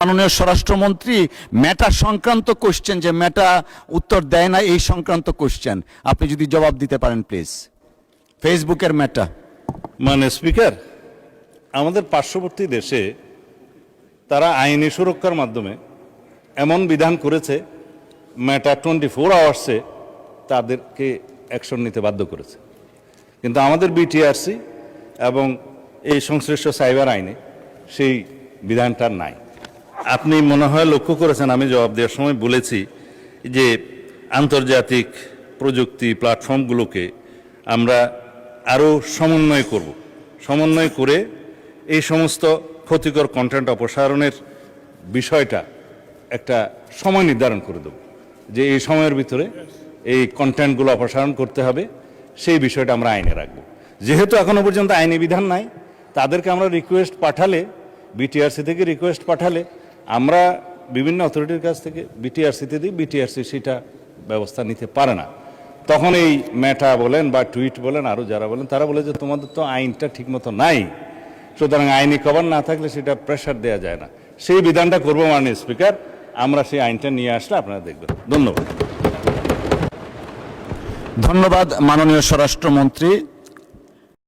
মাননীয় স্বরাষ্ট্রমন্ত্রী মেটা সংক্রান্ত কোশ্চেন, যে মেটা উত্তর দেয় না এই সংক্রান্ত কোশ্চেন, আপনি যদি জবাব দিতে পারেন প্লিজ। ফেসবুকের মেটা। মানে স্পিকার, আমাদের পার্শ্ববর্তী দেশে তারা আইনি সুরক্ষার মাধ্যমে এমন বিধান করেছে, মেটা 24 আওয়ার্সে তাদেরকে অ্যাকশন নিতে বাধ্য করেছে। কিন্তু আমাদের বিটিআরসি এবং এই সংশ্লিষ্ট সাইবার আইনে সেই বিধানটা নাই। আপনি মনে হয় লক্ষ্য করেছেন, আমি জবাব দেওয়ার সময় বলেছি যে আন্তর্জাতিক প্রযুক্তি প্ল্যাটফর্মগুলোকে আমরা আরও সমন্বয় করে এই সমস্ত ক্ষতিকর কন্টেন্ট অপসারণের বিষয়টা একটা সময় নির্ধারণ করে দেব, যে এই সময়ের ভিতরে এই কন্টেন্টগুলো অপসারণ করতে হবে। সেই বিষয়টা আমরা আইনে রাখবো। যেহেতু এখনো পর্যন্ত আইনি বিধান নাই, তাদেরকে আমরা রিকোয়েস্ট পাঠালে, বিটিআরসি থেকে রিকোয়েস্ট পাঠালে আমরা বিভিন্ন অথরিটির কাছ থেকে বিটিআরসিতে দিই, বিটিআরসি সেটা ব্যবস্থা নিতে পারে না। তখন এই মেটা বলেন বা টুইট বলেন, আরও যারা বলেন, তারা বলে যে তোমাদের তো আইনটা ঠিকমতো নাই, সুতরাং আইনি কভার না থাকলে সেটা প্রেশার দেওয়া যায় না। সেই বিধানটা করবো মাননীয় স্পিকার, আমরা সেই আইনটা নিয়ে আসলে আপনারা দেখবেন। ধন্যবাদ। ধন্যবাদ মাননীয় স্বরাষ্ট্রমন্ত্রী।